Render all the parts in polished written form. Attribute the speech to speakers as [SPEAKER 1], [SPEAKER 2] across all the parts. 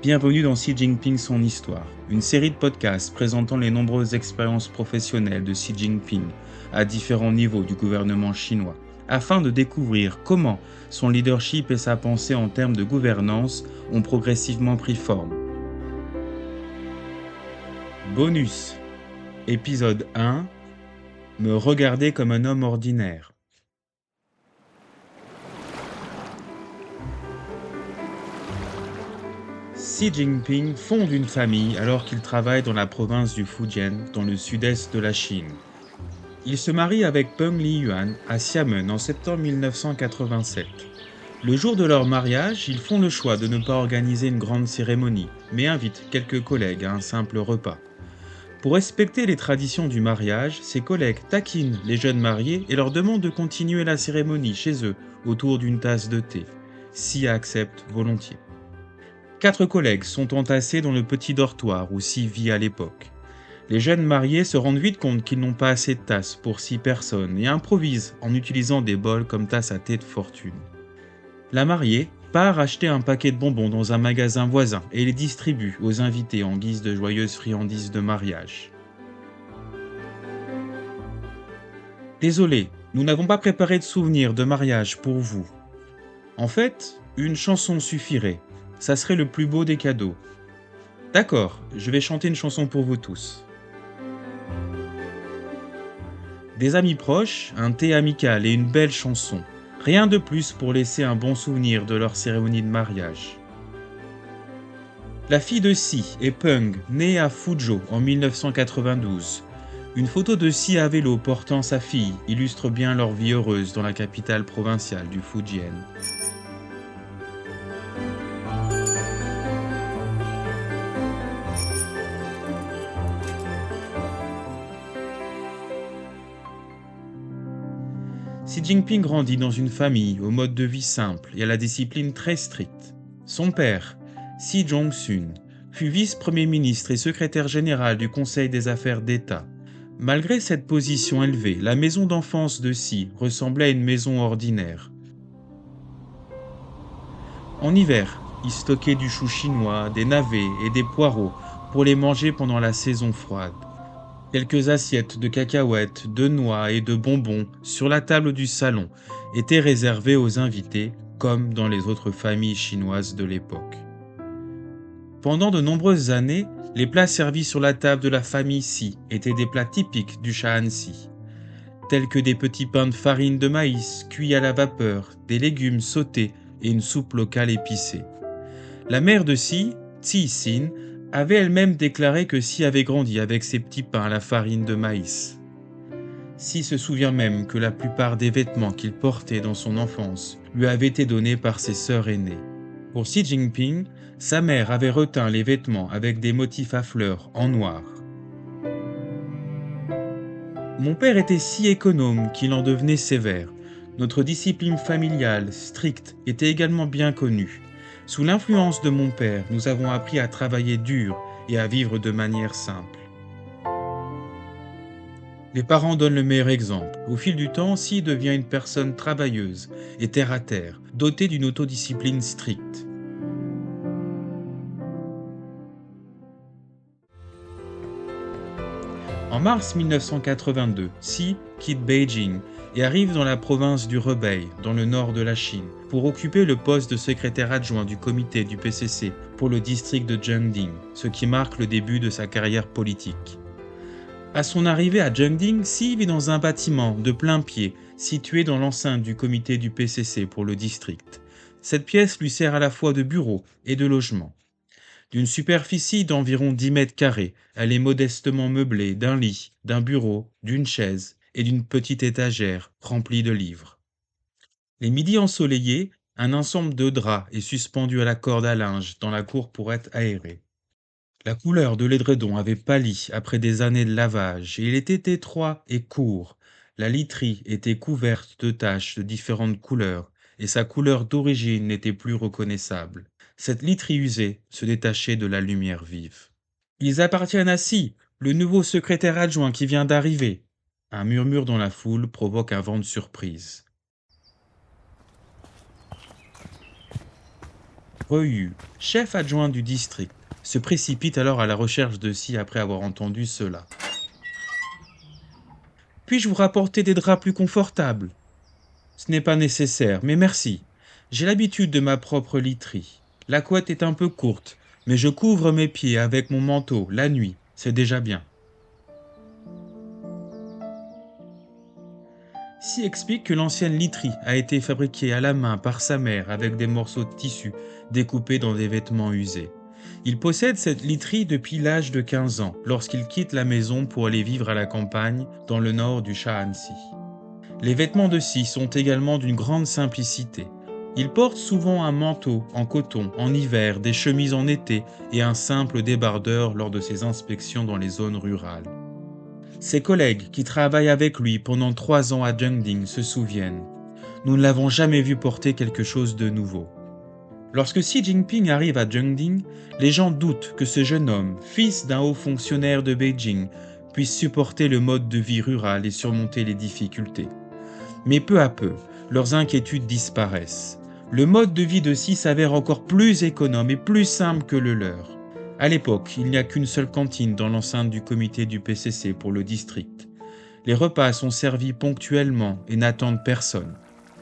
[SPEAKER 1] Bienvenue dans Xi Jinping son histoire, une série de podcasts présentant les nombreuses expériences professionnelles de Xi Jinping à différents niveaux du gouvernement chinois, afin de découvrir comment son leadership et sa pensée en termes de gouvernance ont progressivement pris forme. Bonus. Épisode 1. Me regarder comme un homme ordinaire. Xi Jinping fonde une famille alors qu'il travaille dans la province du Fujian, dans le sud-est de la Chine. Il se marie avec Peng Liyuan à Xiamen en septembre 1987. Le jour de leur mariage, ils font le choix de ne pas organiser une grande cérémonie, mais invitent quelques collègues à un simple repas. Pour respecter les traditions du mariage, ses collègues taquinent les jeunes mariés et leur demandent de continuer la cérémonie chez eux, autour d'une tasse de thé. Xi accepte volontiers. 4 collègues sont entassés dans le petit dortoir où Xi vit à l'époque. Les jeunes mariés se rendent vite compte qu'ils n'ont pas assez de tasses pour 6 personnes et improvisent en utilisant des bols comme tasses à thé de fortune. La mariée part acheter un paquet de bonbons dans un magasin voisin et les distribue aux invités en guise de joyeuses friandises de mariage. Désolé, nous n'avons pas préparé de souvenirs de mariage pour vous. En fait, une chanson suffirait. Ça serait le plus beau des cadeaux. D'accord, je vais chanter une chanson pour vous tous. Des amis proches, un thé amical et une belle chanson. Rien de plus pour laisser un bon souvenir de leur cérémonie de mariage. La fille de Xi est Peng, née à Fuzhou en 1992. Une photo de Xi à vélo portant sa fille illustre bien leur vie heureuse dans la capitale provinciale du Fujian. Xi Jinping grandit dans une famille au mode de vie simple et à la discipline très stricte. Son père, Xi Zhongxun, fut vice-premier ministre et secrétaire général du Conseil des affaires d'État. Malgré cette position élevée, la maison d'enfance de Xi ressemblait à une maison ordinaire. En hiver, il stockait du chou chinois, des navets et des poireaux pour les manger pendant la saison froide. Quelques assiettes de cacahuètes, de noix et de bonbons sur la table du salon étaient réservées aux invités, comme dans les autres familles chinoises de l'époque. Pendant de nombreuses années, les plats servis sur la table de la famille Xi étaient des plats typiques du Shaanxi, tels que des petits pains de farine de maïs cuits à la vapeur, des légumes sautés et une soupe locale épicée. La mère de Xi, Xi Xin, avait elle-même déclaré que Xi avait grandi avec ses petits pains à la farine de maïs. Xi se souvient même que la plupart des vêtements qu'il portait dans son enfance lui avaient été donnés par ses sœurs aînées. Pour Xi Jinping, sa mère avait reteint les vêtements avec des motifs à fleurs en noir. Mon père était si économe qu'il en devenait sévère. Notre discipline familiale, stricte, était également bien connue. Sous l'influence de mon père, nous avons appris à travailler dur et à vivre de manière simple. Les parents donnent le meilleur exemple. Au fil du temps, Xi devient une personne travailleuse et terre à terre, dotée d'une autodiscipline stricte. En mars 1982, Xi quitte Beijing et arrive dans la province du Hebei, dans le nord de la Chine, pour occuper le poste de secrétaire adjoint du comité du PCC pour le district de Jiangding, ce qui marque le début de sa carrière politique. À son arrivée à Jiangding, Xi vit dans un bâtiment de plain-pied situé dans l'enceinte du comité du PCC pour le district. Cette pièce lui sert à la fois de bureau et de logement. D'une superficie d'environ 10 mètres carrés, elle est modestement meublée d'un lit, d'un bureau, d'une chaise et d'une petite étagère remplie de livres. Les midis ensoleillés, un ensemble de draps est suspendu à la corde à linge dans la cour pour être aéré. La couleur de l'édredon avait pâli après des années de lavage et il était étroit et court. La literie était couverte de taches de différentes couleurs et sa couleur d'origine n'était plus reconnaissable. Cette literie usée se détachait de la lumière vive. « Ils appartiennent à Xi, le nouveau secrétaire adjoint qui vient d'arriver. » Un murmure dans la foule provoque un vent de surprise. Ryu, chef adjoint du district, se précipite alors à la recherche de Si après avoir entendu cela. Puis-je vous rapporter des draps plus confortables? Ce n'est pas nécessaire, mais merci. J'ai l'habitude de ma propre literie. La couette est un peu courte, mais je couvre mes pieds avec mon manteau la nuit, c'est déjà bien. Si explique que l'ancienne literie a été fabriquée à la main par sa mère avec des morceaux de tissu découpés dans des vêtements usés. Il possède cette literie depuis l'âge de 15 ans, lorsqu'il quitte la maison pour aller vivre à la campagne dans le nord du Shaanxi. Les vêtements de Si sont également d'une grande simplicité. Il porte souvent un manteau en coton en hiver, des chemises en été et un simple débardeur lors de ses inspections dans les zones rurales. Ses collègues qui travaillent avec lui pendant 3 ans à Zhengding se souviennent. Nous ne l'avons jamais vu porter quelque chose de nouveau. Lorsque Xi Jinping arrive à Zhengding, les gens doutent que ce jeune homme, fils d'un haut fonctionnaire de Beijing, puisse supporter le mode de vie rural et surmonter les difficultés. Mais peu à peu, leurs inquiétudes disparaissent. Le mode de vie de Xi s'avère encore plus économe et plus simple que le leur. À l'époque, il n'y a qu'une seule cantine dans l'enceinte du comité du PCC pour le district. Les repas sont servis ponctuellement et n'attendent personne.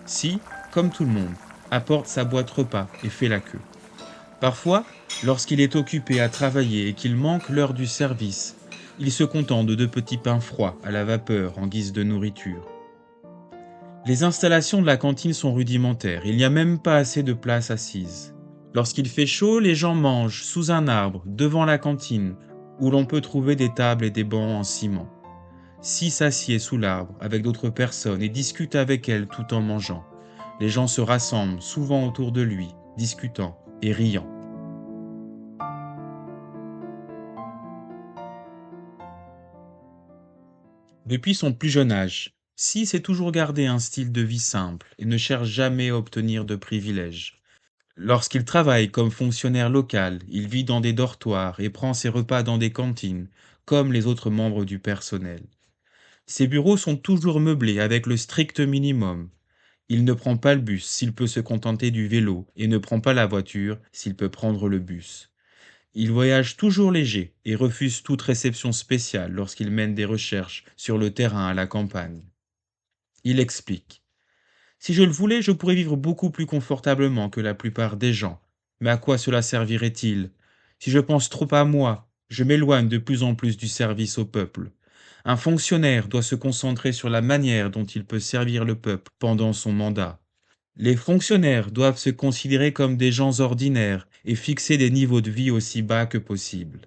[SPEAKER 1] Xi, comme tout le monde, apporte sa boîte repas et fait la queue. Parfois, lorsqu'il est occupé à travailler et qu'il manque l'heure du service, il se contente de 2 petits pains froids à la vapeur en guise de nourriture. Les installations de la cantine sont rudimentaires, il n'y a même pas assez de place assise. Lorsqu'il fait chaud, les gens mangent sous un arbre, devant la cantine, où l'on peut trouver des tables et des bancs en ciment. Si s'assied sous l'arbre avec d'autres personnes et discute avec elles tout en mangeant. Les gens se rassemblent souvent autour de lui, discutant et riant. Depuis son plus jeune âge, Si s'est toujours gardé un style de vie simple et ne cherche jamais à obtenir de privilèges. Lorsqu'il travaille comme fonctionnaire local, il vit dans des dortoirs et prend ses repas dans des cantines, comme les autres membres du personnel. Ses bureaux sont toujours meublés avec le strict minimum. Il ne prend pas le bus s'il peut se contenter du vélo et ne prend pas la voiture s'il peut prendre le bus. Il voyage toujours léger et refuse toute réception spéciale lorsqu'il mène des recherches sur le terrain à la campagne. Il explique. Si je le voulais, je pourrais vivre beaucoup plus confortablement que la plupart des gens. Mais à quoi cela servirait-il? Si je pense trop à moi, je m'éloigne de plus en plus du service au peuple. Un fonctionnaire doit se concentrer sur la manière dont il peut servir le peuple pendant son mandat. Les fonctionnaires doivent se considérer comme des gens ordinaires et fixer des niveaux de vie aussi bas que possible.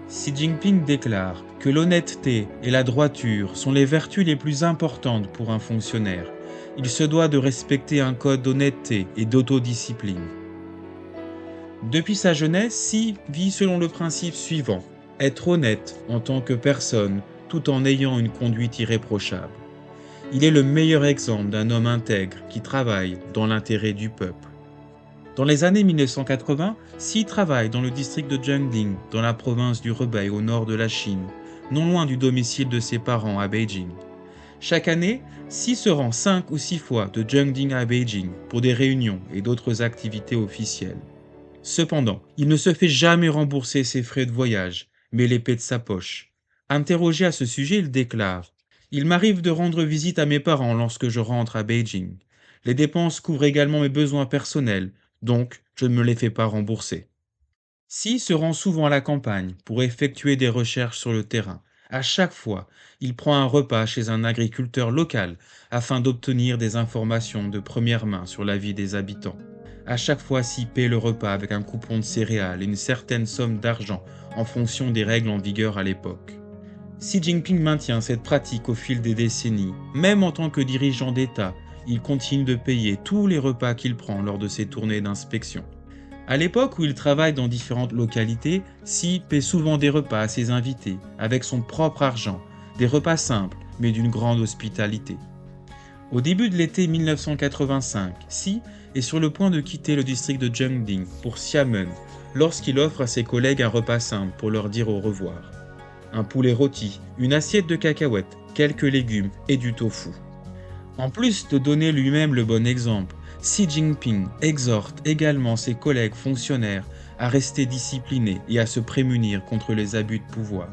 [SPEAKER 1] Xi Jinping déclare que l'honnêteté et la droiture sont les vertus les plus importantes pour un fonctionnaire. Il se doit de respecter un code d'honnêteté et d'autodiscipline. Depuis sa jeunesse, Xi vit selon le principe suivant: être honnête en tant que personne tout en ayant une conduite irréprochable. Il est le meilleur exemple d'un homme intègre qui travaille dans l'intérêt du peuple. Dans les années 1980, Xi travaille dans le district de Jiangding, dans la province du Hebei au nord de la Chine, non loin du domicile de ses parents à Beijing. Chaque année, Xi se rend 5 ou 6 fois de Jiangding à Beijing pour des réunions et d'autres activités officielles. Cependant, il ne se fait jamais rembourser ses frais de voyage, mais les paie de sa poche. Interrogé à ce sujet, il déclare: Il m'arrive de rendre visite à mes parents lorsque je rentre à Beijing. Les dépenses couvrent également mes besoins personnels, donc je ne me les fais pas rembourser. Xi se rend souvent à la campagne pour effectuer des recherches sur le terrain. À chaque fois, il prend un repas chez un agriculteur local afin d'obtenir des informations de première main sur la vie des habitants. À chaque fois, Xi paie le repas avec un coupon de céréales et une certaine somme d'argent en fonction des règles en vigueur à l'époque. Xi Jinping maintient cette pratique au fil des décennies. Même en tant que dirigeant d'État, il continue de payer tous les repas qu'il prend lors de ses tournées d'inspection. À l'époque où il travaille dans différentes localités, Xi paie souvent des repas à ses invités, avec son propre argent, des repas simples, mais d'une grande hospitalité. Au début de l'été 1985, Xi est sur le point de quitter le district de Jiangding pour Xiamen, lorsqu'il offre à ses collègues un repas simple pour leur dire au revoir. un poulet rôti, une assiette de cacahuètes, quelques légumes et du tofu. En plus de donner lui-même le bon exemple, Xi Jinping exhorte également ses collègues fonctionnaires à rester disciplinés et à se prémunir contre les abus de pouvoir.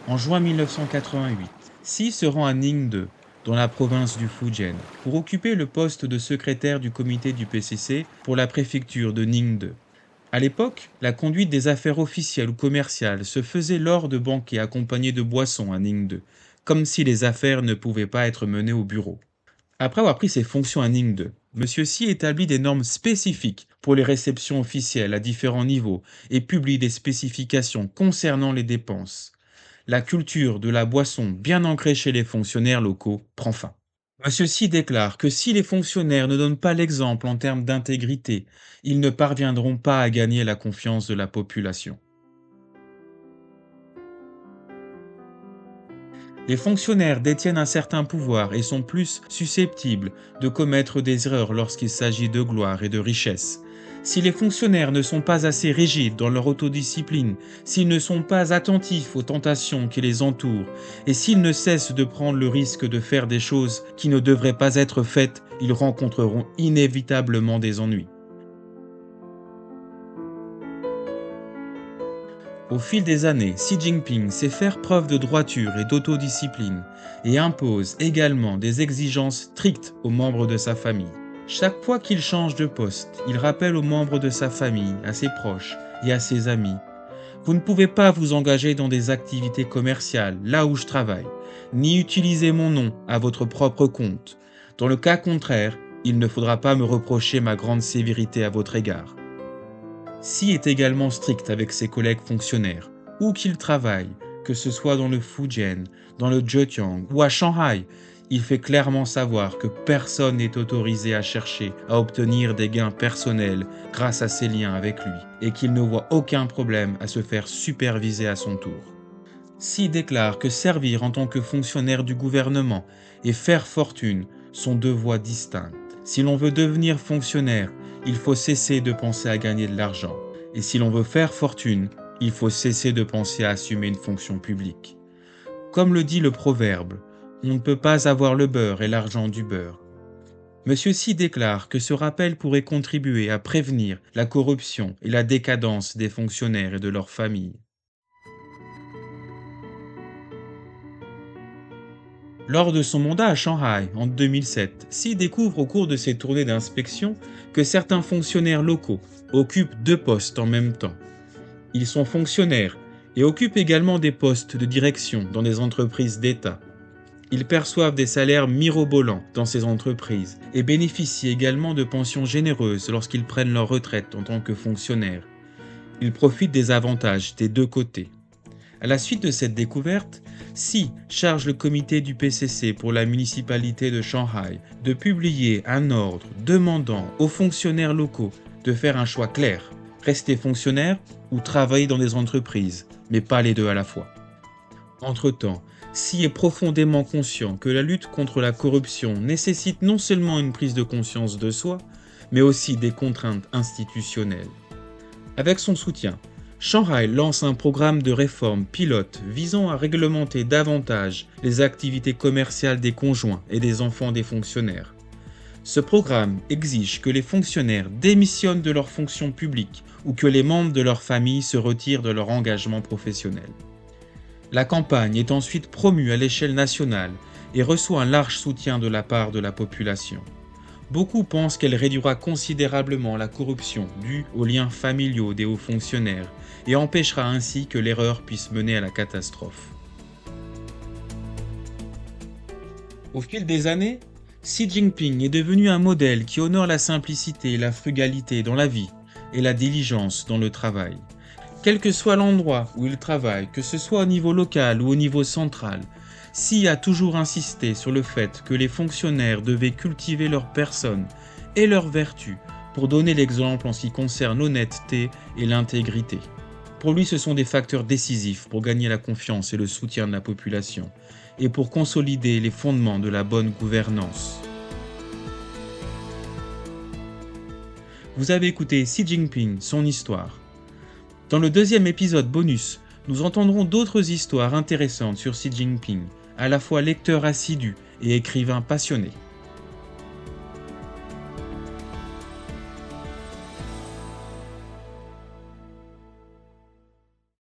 [SPEAKER 1] En juin 1988, Xi se rend à Ningde, dans la province du Fujian, pour occuper le poste de secrétaire du comité du PCC pour la préfecture de Ningde. À l'époque, la conduite des affaires officielles ou commerciales se faisait lors de banquets accompagnés de boissons à Ningde, comme si les affaires ne pouvaient pas être menées au bureau. Après avoir pris ses fonctions à Ningde, M. Xi établit des normes spécifiques pour les réceptions officielles à différents niveaux et publie des spécifications concernant les dépenses. La culture de la boisson bien ancrée chez les fonctionnaires locaux prend fin. Monsieur Xi déclare que si les fonctionnaires ne donnent pas l'exemple en termes d'intégrité, ils ne parviendront pas à gagner la confiance de la population. Les fonctionnaires détiennent un certain pouvoir et sont plus susceptibles de commettre des erreurs lorsqu'il s'agit de gloire et de richesse. Si les fonctionnaires ne sont pas assez rigides dans leur autodiscipline, s'ils ne sont pas attentifs aux tentations qui les entourent, et s'ils ne cessent de prendre le risque de faire des choses qui ne devraient pas être faites, ils rencontreront inévitablement des ennuis. Au fil des années, Xi Jinping sait faire preuve de droiture et d'autodiscipline et impose également des exigences strictes aux membres de sa famille. Chaque fois qu'il change de poste, il rappelle aux membres de sa famille, à ses proches et à ses amis: vous ne pouvez pas vous engager dans des activités commerciales là où je travaille, ni utiliser mon nom à votre propre compte. Dans le cas contraire, il ne faudra pas me reprocher ma grande sévérité à votre égard. Xi est également strict avec ses collègues fonctionnaires, où qu'ils travaillent, que ce soit dans le Fujian, dans le Zhejiang ou à Shanghai. Il fait clairement savoir que personne n'est autorisé à chercher à obtenir des gains personnels grâce à ses liens avec lui, et qu'il ne voit aucun problème à se faire superviser à son tour. Xi déclare que servir en tant que fonctionnaire du gouvernement et faire fortune sont deux voies distinctes. Si l'on veut devenir fonctionnaire, il faut cesser de penser à gagner de l'argent. Et si l'on veut faire fortune, il faut cesser de penser à assumer une fonction publique. Comme le dit le proverbe, on ne peut pas avoir le beurre et l'argent du beurre. Monsieur Xi déclare que ce rappel pourrait contribuer à prévenir la corruption et la décadence des fonctionnaires et de leurs familles. Lors de son mandat à Shanghai en 2007, Xi découvre au cours de ses tournées d'inspection que certains fonctionnaires locaux occupent deux postes en même temps. Ils sont fonctionnaires et occupent également des postes de direction dans des entreprises d'État. Ils perçoivent des salaires mirobolants dans ces entreprises et bénéficient également de pensions généreuses lorsqu'ils prennent leur retraite en tant que fonctionnaires. Ils profitent des avantages des deux côtés. À la suite de cette découverte, Xi charge le comité du PCC pour la municipalité de Shanghai de publier un ordre demandant aux fonctionnaires locaux de faire un choix clair: rester fonctionnaire ou travailler dans des entreprises, mais pas les deux à la fois. Entre-temps, Xi est profondément conscient que la lutte contre la corruption nécessite non seulement une prise de conscience de soi, mais aussi des contraintes institutionnelles. Avec son soutien, Shanghai lance un programme de réforme pilote visant à réglementer davantage les activités commerciales des conjoints et des enfants des fonctionnaires. Ce programme exige que les fonctionnaires démissionnent de leurs fonctions publiques ou que les membres de leur famille se retirent de leur engagement professionnel. La campagne est ensuite promue à l'échelle nationale et reçoit un large soutien de la part de la population. Beaucoup pensent qu'elle réduira considérablement la corruption due aux liens familiaux des hauts fonctionnaires et empêchera ainsi que l'erreur puisse mener à la catastrophe. Au fil des années, Xi Jinping est devenu un modèle qui honore la simplicité et la frugalité dans la vie et la diligence dans le travail. Quel que soit l'endroit où il travaille, que ce soit au niveau local ou au niveau central, Xi a toujours insisté sur le fait que les fonctionnaires devaient cultiver leur personne et leurs vertus pour donner l'exemple en ce qui concerne l'honnêteté et l'intégrité. Pour lui, ce sont des facteurs décisifs pour gagner la confiance et le soutien de la population et pour consolider les fondements de la bonne gouvernance. Vous avez écouté Xi Jinping, son histoire. Dans le deuxième épisode bonus, nous entendrons d'autres histoires intéressantes sur Xi Jinping, à la fois lecteur assidu et écrivain passionné.